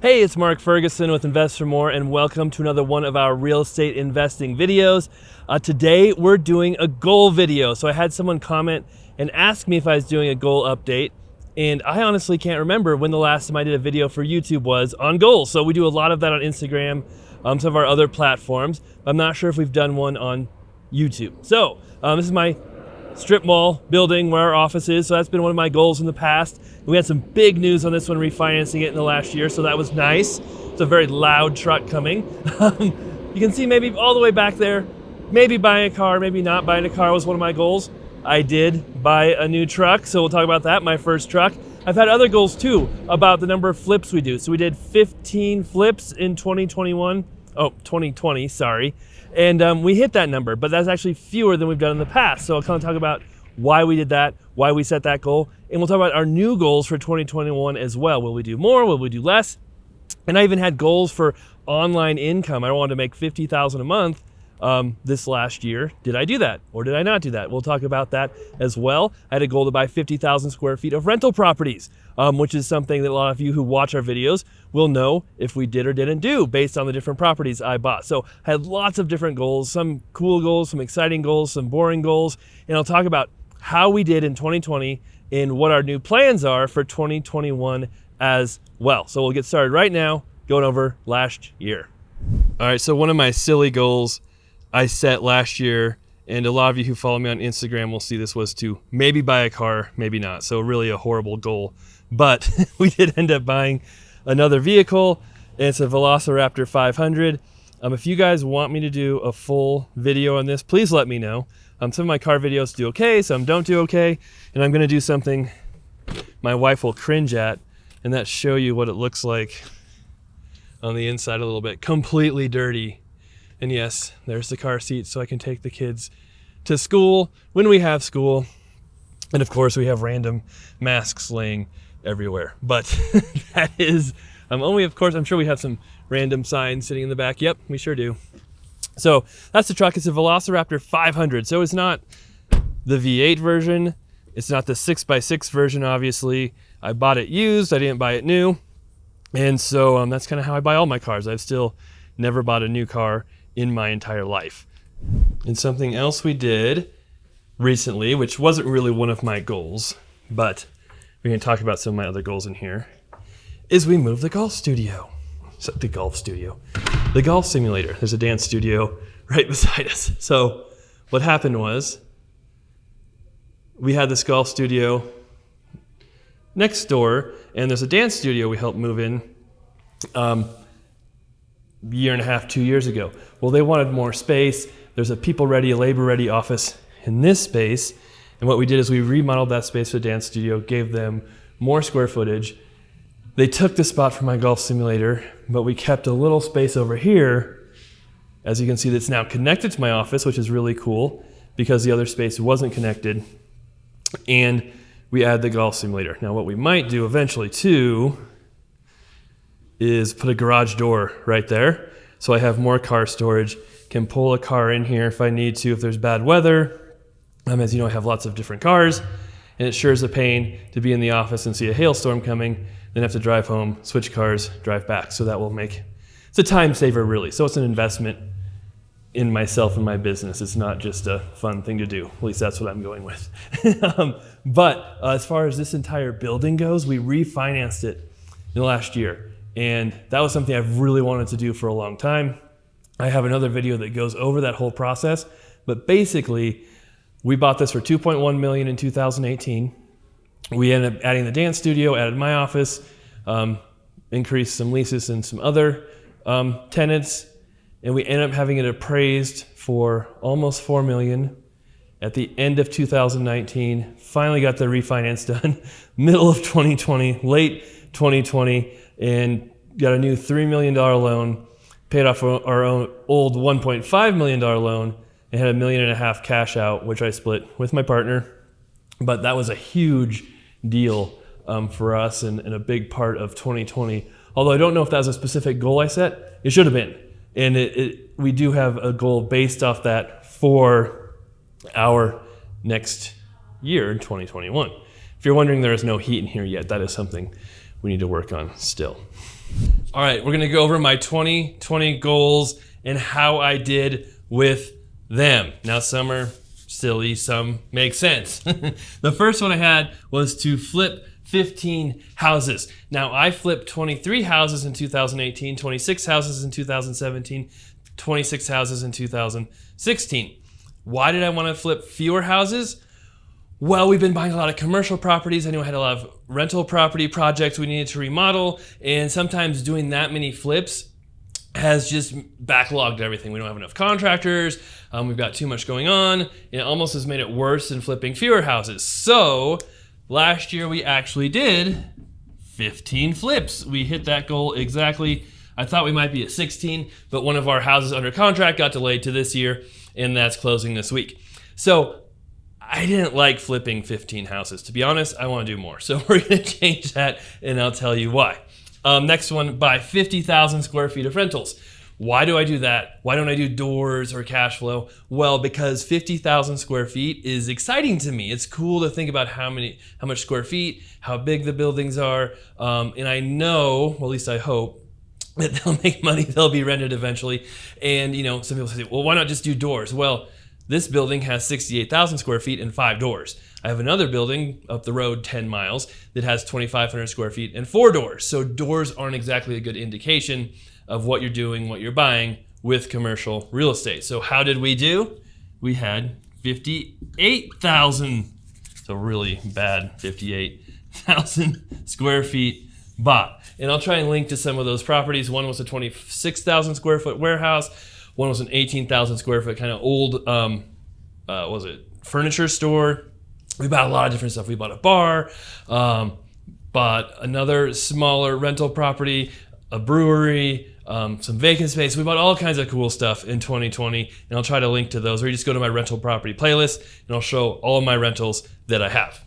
Hey, it's Mark Ferguson with Invest for More, and welcome to another one of our real estate investing videos. Today we're doing a goal video. So I had someone comment and ask me if I was doing a goal update, and I honestly can't remember when the last time I did a video for YouTube was on goals. So we do a lot of that on Instagram, some of our other platforms. I'm not sure if we've done one on YouTube. So this is my strip mall building where our office is. So that's been one of my goals in the past. We had some big news on this one, refinancing it in the last year. So that was nice. It's a very loud truck coming. You can see maybe all the way back there, maybe buying a car, maybe not buying a car was one of my goals. I did buy a new truck. So we'll talk about that, my first truck. I've had other goals too about the number of flips we do. So we did 15 flips in 2020, sorry. And we hit that number, but that's actually fewer than we've done in the past. So I'll kind of talk about why we did that, why we set that goal, and we'll talk about our new goals for 2021 as well. Will we do more? Will we do less? And I even had goals for online income. I wanted to make $50,000 a month this last year. Did I do that or did I not do that? We'll talk about that as well. I had a goal to buy 50,000 square feet of rental properties, which is something that a lot of you who watch our videos will know if we did or didn't do based on the different properties I bought. So I had lots of different goals, some cool goals, some exciting goals, some boring goals, and I'll talk about how we did in 2020 and what our new plans are for 2021 as well. So we'll get started right now going over last year. All right, so one of my silly goals I set last year, and a lot of you who follow me on Instagram will see this, was to maybe buy a car, maybe not. So really a horrible goal, but we did end up buying another vehicle. It's a Velociraptor 500. If you guys want me to do a full video on this, please let me know. Some of my car videos do okay, some don't do okay, and I'm gonna do something my wife will cringe at, and that's show you what it looks like on the inside a little bit. Completely dirty. And yes, there's the car seat so I can take the kids to school when we have school. And of course we have random masks laying everywhere. But that is only, of course, I'm sure we have some random signs sitting in the back. Yep, we sure do. So that's the truck. It's a Velociraptor 500. So it's not the V8 version. It's not the 6x6 version, obviously. I bought it used. I didn't buy it new. And so that's kind of how I buy all my cars. I've still never bought a new car in my entire life. And something else we did recently, which wasn't really one of my goals, but we're going to talk about some of my other goals in here, is we moved the golf studio. So the golf simulator. There's a dance studio right beside us. So what happened was we had this golf studio next door, and there's a dance studio we helped move in year and a half, 2 years ago. Well, they wanted more space. There's a people-ready, a labor-ready office in this space. And what we did is we remodeled that space for the dance studio, gave them more square footage. They took the spot for my golf simulator, but we kept a little space over here, as you can see, that's now connected to my office, which is really cool because the other space wasn't connected. And we add the golf simulator. Now, what we might do eventually too is put a garage door right there. So I have more car storage, can pull a car in here if I need to, if there's bad weather. As you know, I have lots of different cars, and it sure is a pain to be in the office and see a hailstorm coming, then have to drive home, switch cars, drive back. So that will it's a time saver really. So it's an investment in myself and my business. It's not just a fun thing to do. At least that's what I'm going with. But as far as this entire building goes, we refinanced it in the last year. And that was something I've really wanted to do for a long time. I have another video that goes over that whole process. But basically, we bought this for $2.1 million in 2018. We ended up adding the dance studio, added my office, increased some leases and some other tenants. And we ended up having it appraised for almost $4 million at the end of 2019. Finally got the refinance done, middle of 2020, late 2020. And got a new $3 million loan, paid off our own old $1.5 million loan, and had $1.5 million cash out, which I split with my partner. But that was a huge deal for us and a big part of 2020. Although I don't know if that was a specific goal I set. It should have been. And we do have a goal based off that for our next year in 2021. If you're wondering, there is no heat in here yet. That is something we need to work on still. All right, we're gonna go over my 2020 goals and how I did with them. Now, some are silly, some make sense. The first one I had was to flip 15 houses. Now, I flipped 23 houses in 2018, 26 houses in 2017, 26 houses in 2016. Why did I want to flip fewer houses? Well, we've been buying a lot of commercial properties. I knew I had a lot of rental property projects we needed to remodel, and sometimes doing that many flips has just backlogged everything. We don't have enough contractors. We've got too much going on, and it almost has made it worse than flipping fewer houses. So last year we actually did 15 flips. We hit that goal exactly. I thought we might be at 16, but one of our houses under contract got delayed to this year, and that's closing this week. So I didn't like flipping 15 houses. To be honest, I want to do more. So we're going to change that, and I'll tell you why. Next one, buy 50,000 square feet of rentals. Why do I do that? Why don't I do doors or cash flow? Well, because 50,000 square feet is exciting to me. It's cool to think about how much square feet, how big the buildings are, and I know, well, at least I hope, that they'll make money, they'll be rented eventually. And some people say, well, why not just do doors? Well, this building has 68,000 square feet and 5 doors. I have another building up the road 10 miles that has 2,500 square feet and 4 doors. So doors aren't exactly a good indication of what you're doing, what you're buying with commercial real estate. So how did we do? We had 58,000, so really bad 58,000 square feet bought. And I'll try and link to some of those properties. One was a 26,000 square foot warehouse. One was an 18,000 square foot kind of old, furniture store. We bought a lot of different stuff. We bought a bar, bought another smaller rental property, a brewery, some vacant space. We bought all kinds of cool stuff in 2020, and I'll try to link to those. Or you just go to my rental property playlist, and I'll show all of my rentals that I have.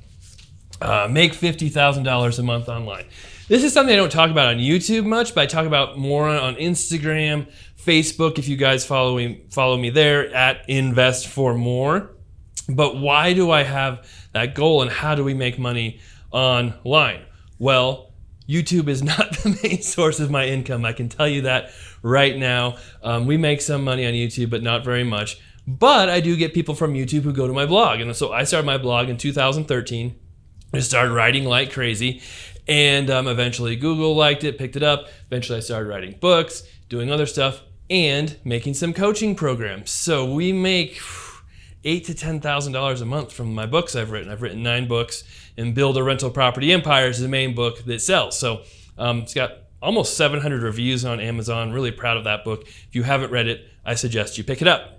Make $50,000 a month online. This is something I don't talk about on YouTube much, but I talk about more on Instagram, Facebook, if you guys follow me there, at Invest for More. But why do I have that goal, and how do we make money online? Well, YouTube is not the main source of my income. I can tell you that right now. We make some money on YouTube, but not very much. But I do get people from YouTube who go to my blog. And so I started my blog in 2013. I started writing like crazy. And eventually Google liked it, picked it up. Eventually I started writing books, doing other stuff, and making some coaching programs. So we make $8,000 to $10,000 a month from my books I've written. I've written 9 books, and Build a Rental Property Empire is the main book that sells. So it's got almost 700 reviews on Amazon. Really proud of that book. If you haven't read it, I suggest you pick it up.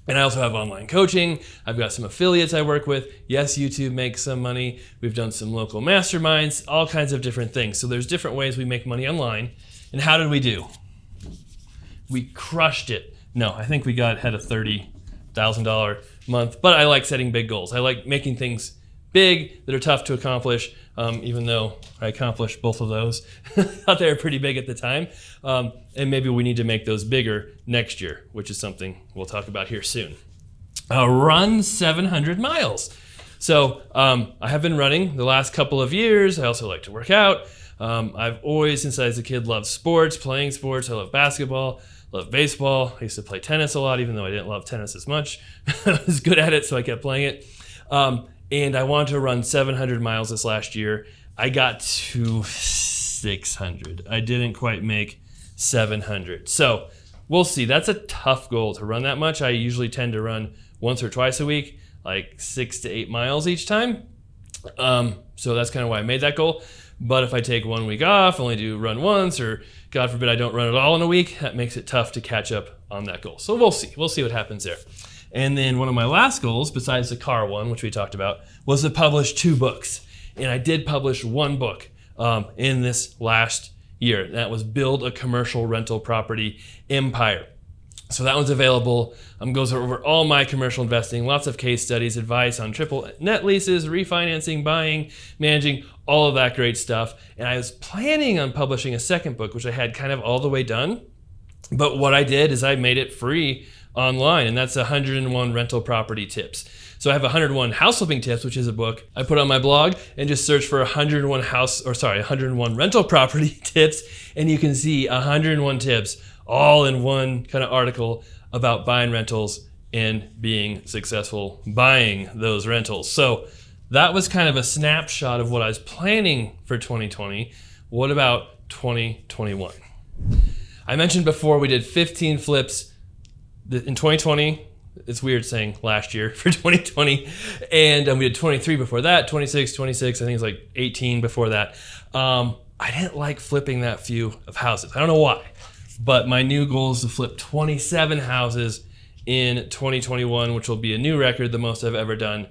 And I also have online coaching. I've got some affiliates I work with. Yes, YouTube makes some money. We've done some local masterminds, all kinds of different things. So there's different ways we make money online. And how did we do? We crushed it. No, I think we had a $30,000 month, but I like setting big goals. I like making things big that are tough to accomplish, even though I accomplished both of those. I thought they were pretty big at the time. And maybe we need to make those bigger next year, which is something we'll talk about here soon. Run 700 miles. So I have been running the last couple of years. I also like to work out. I've always, since I was a kid, loved sports, playing sports. I love basketball, love baseball. I used to play tennis a lot, even though I didn't love tennis as much. I was good at it, so I kept playing it. And I wanted to run 700 miles this last year. I got to 600. I didn't quite make 700. So we'll see. That's a tough goal to run that much. I usually tend to run once or twice a week, like 6 to 8 miles each time. So that's kind of why I made that goal. But if I take 1 week off, only run once, or God forbid I don't run at all in a week, that makes it tough to catch up on that goal. So we'll see. We'll see what happens there. And then one of my last goals, besides the car one, which we talked about, was to publish 2 books. And I did publish 1 book in this last year. That was Build a Commercial Rental Property Empire. So that one's available. Goes over all my commercial investing, lots of case studies, advice on triple net leases, refinancing, buying, managing, all of that great stuff. And I was planning on publishing a second book, which I had kind of all the way done. But what I did is I made it free online, and that's 101 rental property tips. So I have 101 house flipping tips, which is a book I put on my blog, and just search for 101 rental property tips, and you can see 101 tips all in one kind of article about buying rentals and being successful buying those rentals. So that was kind of a snapshot of what I was planning for 2020. What about 2021? I mentioned before we did 15 flips in 2020. It's weird saying last year for 2020. And we did 23 before that, 26, I think it's like 18 before that. I didn't like flipping that few of houses. I don't know why, but my new goal is to flip 27 houses in 2021, which will be a new record, the most I've ever done.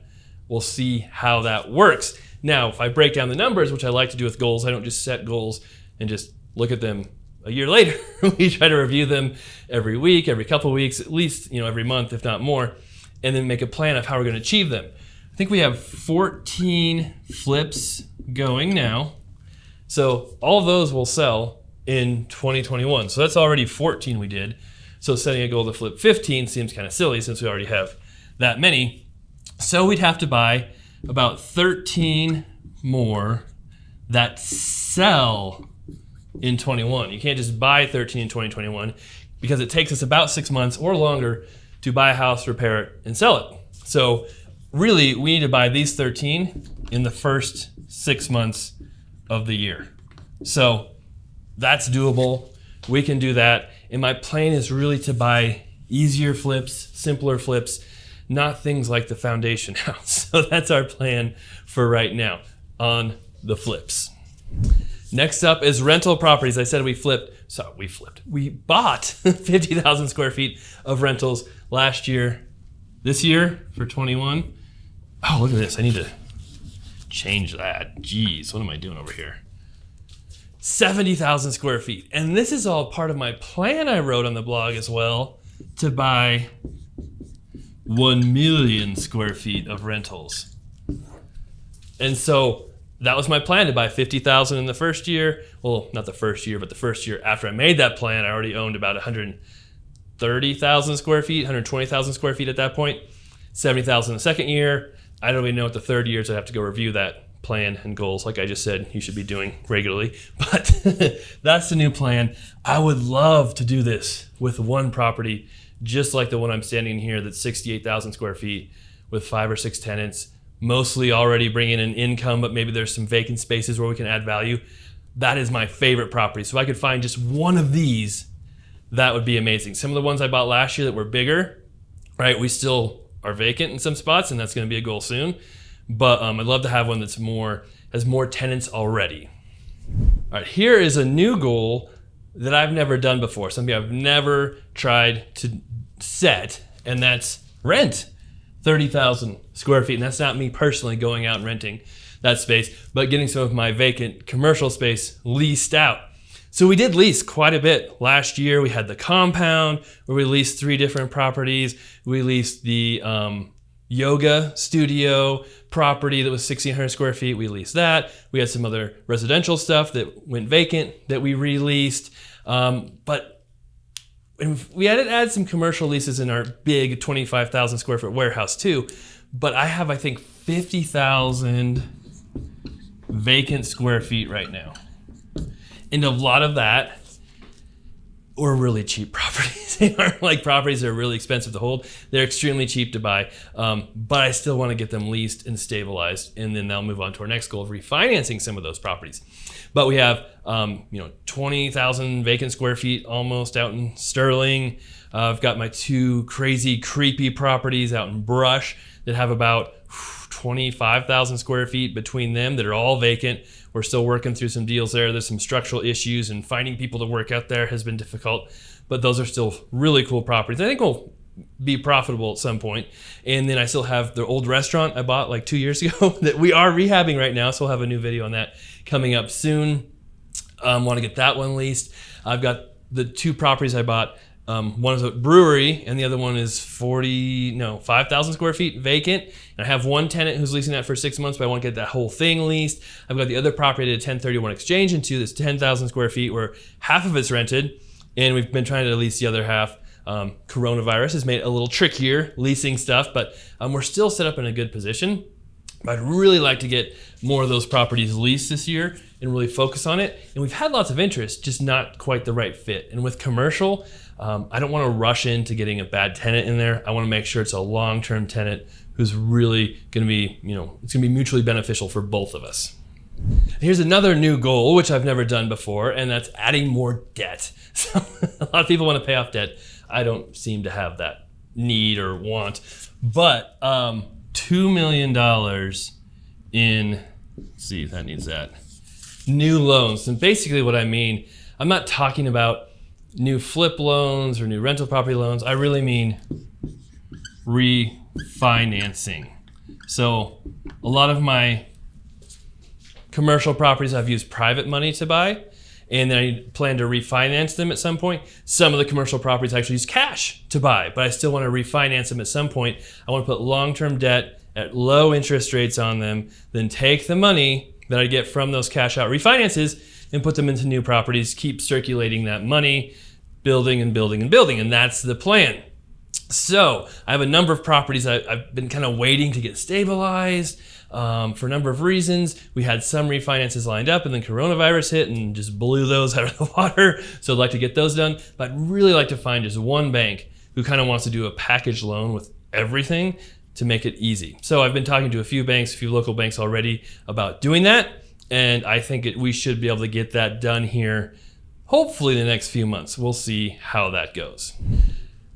We'll see how that works. Now, if I break down the numbers, which I like to do with goals, I don't just set goals and just look at them a year later. We try to review them every week, every couple of weeks, at least, every month, if not more, and then make a plan of how we're going to achieve them. I think we have 14 flips going now. So all of those will sell in 2021. So that's already 14 we did. So setting a goal to flip 15 seems kind of silly since we already have that many. So we'd have to buy about 13 more that sell in 21. You can't just buy 13 in 2021 because it takes us about 6 months or longer to buy a house, repair it, and sell it. So really, we need to buy these 13 in the first 6 months of the year. So that's doable. We can do that. And my plan is really to buy easier flips, simpler flips, not things like the foundation house. So that's our plan for right now on the flips. Next up is rental properties. I said we bought 50,000 square feet of rentals last year. This year for 21. Oh, look at this. I need to change that. Jeez, what am I doing over here? 70,000 square feet. And this is all part of my plan I wrote on the blog as well to buy 1 million square feet of rentals. And so that was my plan, to buy 50,000 in the first year. Well, not the first year, but the first year after I made that plan, I already owned about 130,000 square feet, 120,000 square feet at that point. 70,000 the second year. I don't even know what the third year is. I'd have to go review that plan and goals, like I just said, you should be doing regularly. But that's the new plan. I would love to do this with one property, just like the one I'm standing in here that's 68,000 square feet with 5 or 6 tenants, mostly already bringing in income, but maybe there's some vacant spaces where we can add value. That is my favorite property. So if I could find just one of these, that would be amazing. Some of the ones I bought last year that were bigger, right? We still are vacant in some spots, and that's going to be a goal soon. But I'd love to have one that's has more tenants already. All right, here is a new goal that I've never done before, something I've never tried to set, and that's rent 30,000 square feet. And that's not me personally going out and renting that space, but getting some of my vacant commercial space leased out. So we did lease quite a bit last year. We had the compound where we leased 3 different properties. We leased the yoga studio property that was 1,600 square feet. We leased that. We had some other residential stuff that went vacant that we released. But we had to add some commercial leases in our big 25,000 square foot warehouse too. But I have, I think, 50,000 vacant square feet right now. And a lot of that are really cheap properties. They aren't like properties that are really expensive to hold. They're extremely cheap to buy. But I still want to get them leased and stabilized. And then I'll move on to our next goal of refinancing some of those properties. But we have 20,000 vacant square feet almost out in Sterling. I've got my 2 crazy, creepy properties out in Brush that have about 25,000 square feet between them that are all vacant. We're still working through some deals there. There's some structural issues, and finding people to work out there has been difficult. But those are still really cool properties. I think we'll be profitable at some point. And then I still have the old restaurant I bought like 2 years ago that we are rehabbing right now. So we'll have a new video on that coming up soon. Want to get that one leased. I've got the 2 properties I bought. One is a brewery, and the other one is 5,000 square feet vacant. And I have one tenant who's leasing that for 6 months, but I want to get that whole thing leased. I've got the other property I did a 1031 exchange into that's 10,000 square feet, where half of it's rented, and we've been trying to lease the other half. Coronavirus has made it a little trickier leasing stuff, but we're still set up in a good position. I'd really like to get more of those properties leased this year and really focus on it. And we've had lots of interest, just not quite the right fit. And with commercial, I don't want to rush into getting a bad tenant in there. I want to make sure it's a long-term tenant who's really going to be, it's going to be mutually beneficial for both of us. Here's another new goal, which I've never done before, and that's adding more debt. So a lot of people want to pay off debt. I don't seem to have that need or want, but $2 million in, let's see if that needs that, new loans. And basically what I mean, I'm not talking about new flip loans or new rental property loans. I really mean refinancing. So a lot of my commercial properties I've used private money to buy, and then I plan to refinance them at some point. Some of the commercial properties I actually use cash to buy, but I still want to refinance them at some point. I want to put long-term debt at low interest rates on them, then take the money that I get from those cash out refinances and put them into new properties, keep circulating that money, building and building and building, and that's the plan. So I have a number of properties I've been kind of waiting to get stabilized for a number of reasons. We had some refinances lined up and then coronavirus hit and just blew those out of the water. So I'd like to get those done, but I'd really like to find just one bank who kind of wants to do a package loan with everything to make it easy. So I've been talking to a few banks, a few local banks already about doing that. And I think we should be able to get that done here, hopefully the next few months. We'll see how that goes.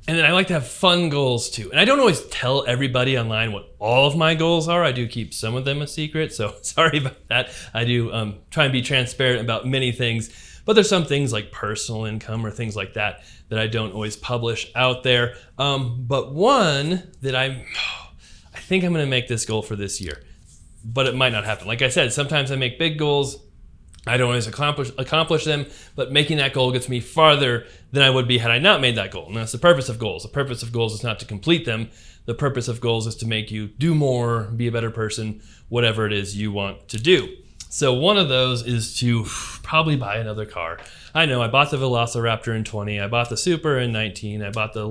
And then I like to have fun goals too. And I don't always tell everybody online what all of my goals are. I do keep some of them a secret, so sorry about that. I do try and be transparent about many things, but there's some things like personal income or things like that that I don't always publish out there. But one that I think I'm gonna make this goal for this year, but it might not happen. Like I said, sometimes I make big goals, I don't always accomplish them, but making that goal gets me farther than I would be had I not made that goal. And that's the purpose of goals. The purpose of goals is not to complete them. The purpose of goals is to make you do more, be a better person, whatever it is you want to do. So one of those is to probably buy another car. I know I bought the Velociraptor in 20, I bought the Super in 19, I bought the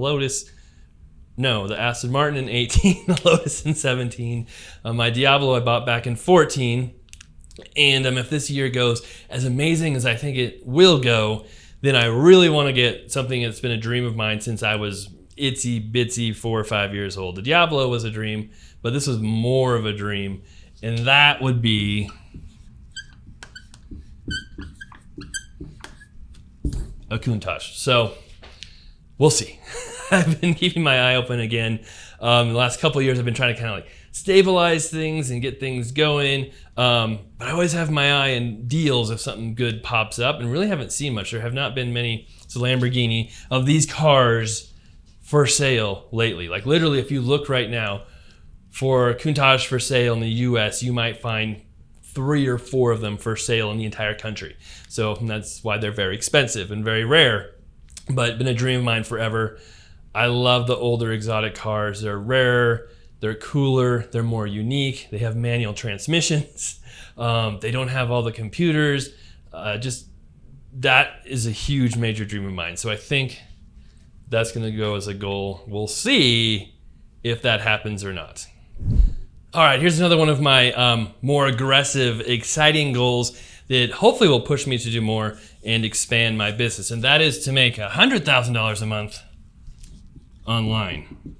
Aston Martin in 18, the Lotus in 17, my Diablo I bought back in 14. And if this year goes as amazing as I think it will go, then I really want to get something that's been a dream of mine since I was itsy bitsy 4 or 5 years old. The Diablo was a dream, but this was more of a dream, and that would be a Countach. So we'll see. I've been keeping my eye open again. The last couple of years I've been trying to kind of like stabilize things and get things going. But I always have my eye on deals if something good pops up, and really haven't seen much. There have not been many, it's a Lamborghini, of these cars for sale lately. Like literally, if you look right now for Countach for sale in the US, you might find 3 or 4 of them for sale in the entire country. So that's why they're very expensive and very rare, but been a dream of mine forever. I love the older exotic cars. They're rarer, they're cooler, they're more unique. They have manual transmissions. They don't have all the computers. That is a huge major dream of mine. So I think that's gonna go as a goal. We'll see if that happens or not. All right, here's another one of my more aggressive, exciting goals that hopefully will push me to do more and expand my business. And that is to make $100,000 a month online.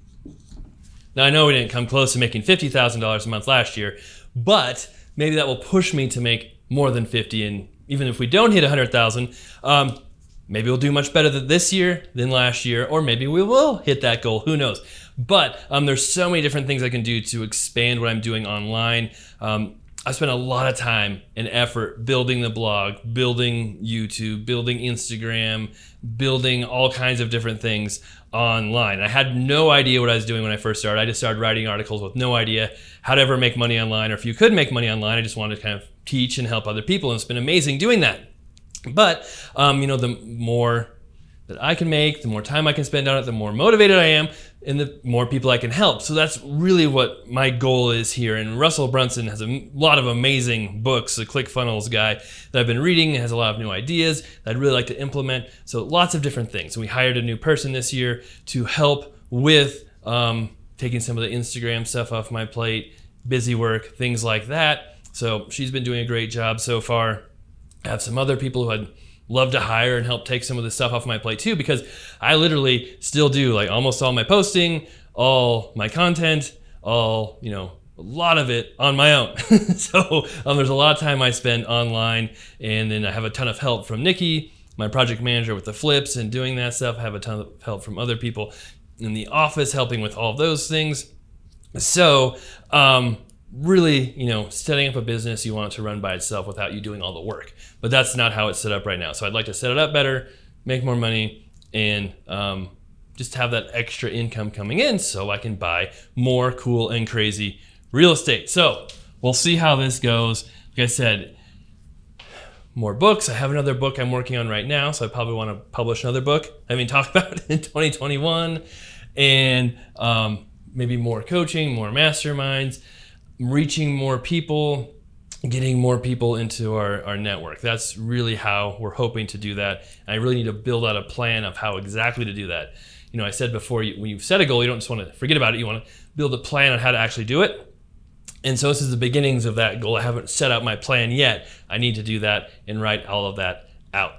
Now I know we didn't come close to making $50,000 a month last year, but maybe that will push me to make more than 50. And even if we don't hit 100,000, maybe we'll do much better this year than last year, or maybe we will hit that goal, who knows. But there's so many different things I can do to expand what I'm doing online. I spent a lot of time and effort building the blog, building YouTube, building Instagram, building all kinds of different things online. I had no idea what I was doing when I first started. I just started writing articles with no idea how to ever make money online, or if you could make money online. I just wanted to kind of teach and help other people, and it's been amazing doing that. But the more that I can make, the more time I can spend on it, the more motivated I am, and the more people I can help. So that's really what my goal is here. And Russell Brunson has a lot of amazing books, the ClickFunnels guy that I've been reading, has a lot of new ideas that I'd really like to implement. So lots of different things. And we hired a new person this year to help with taking some of the Instagram stuff off my plate, busy work, things like that. So she's been doing a great job so far. I have some other people who I'd love to hire and help take some of this stuff off my plate too, because I literally still do like almost all my posting, all my content, all, a lot of it on my own. So there's a lot of time I spend online, and then I have a ton of help from Nikki, my project manager, with the flips and doing that stuff. I have a ton of help from other people in the office helping with all of those things. So really, setting up a business, you want it to run by itself without you doing all the work. But that's not how it's set up right now. So I'd like to set it up better, make more money, and just have that extra income coming in so I can buy more cool and crazy real estate. So we'll see how this goes. Like I said, more books. I have another book I'm working on right now, so I probably want to publish another book I haven't talked about in 2021. And maybe more coaching, more masterminds, reaching more people, getting more people into our network. That's really how we're hoping to do that. And I really need to build out a plan of how exactly to do that. I said before, when you've set a goal, you don't just want to forget about it. You want to build a plan on how to actually do it. And so this is the beginnings of that goal. I haven't set out my plan yet. I need to do that and write all of that out.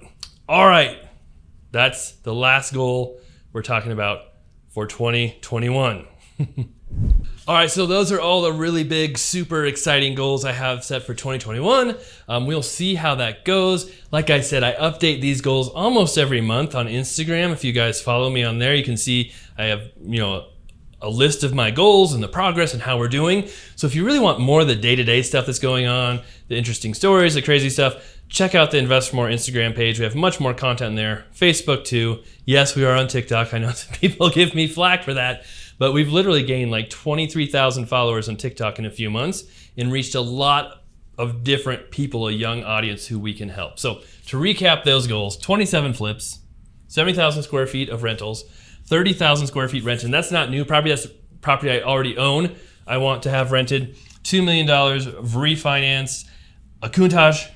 All right, that's the last goal we're talking about for 2021. All right, so those are all the really big, super exciting goals I have set for 2021. We'll see how that goes. Like I said, I update these goals almost every month on Instagram. If you guys follow me on there, you can see I have, a list of my goals and the progress and how we're doing. So if you really want more of the day-to-day stuff that's going on, the interesting stories, the crazy stuff, check out the Invest for More Instagram page. We have much more content there. Facebook too. Yes, we are on TikTok. I know some people give me flack for that, but we've literally gained like 23,000 followers on TikTok in a few months and reached a lot of different people, a young audience who we can help. So to recap those goals, 27 flips, 70,000 square feet of rentals, 30,000 square feet rented, and that's not new property, that's property I already own. I want to have rented $2 million of refinance, a Countach.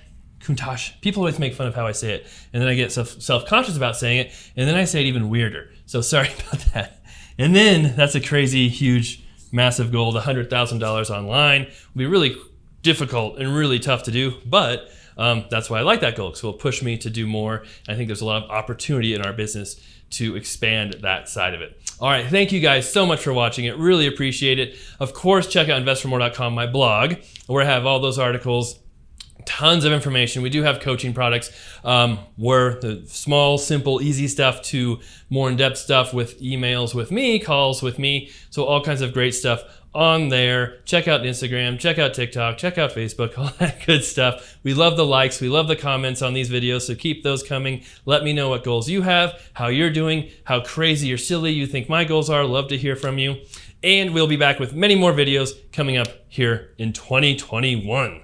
People always make fun of how I say it, and then I get self-conscious about saying it, and then I say it even weirder. So sorry about that. And then that's a crazy, huge, massive goal. The $100,000 online will be really difficult and really tough to do, but that's why I like that goal, because it will push me to do more. I think there's a lot of opportunity in our business to expand that side of it. All right, thank you guys so much for watching it. Really appreciate it. Of course, check out investformore.com, my blog, where I have all those articles, tons of information. We do have coaching products, where the small, simple, easy stuff to more in-depth stuff with emails with me, calls with me. So all kinds of great stuff on there. Check out Instagram, check out TikTok, check out Facebook, all that good stuff. We love the likes, we love the comments on these videos, so keep those coming. Let me know what goals you have, how you're doing, how crazy or silly you think my goals are. Love to hear from you. And we'll be back with many more videos coming up here in 2021.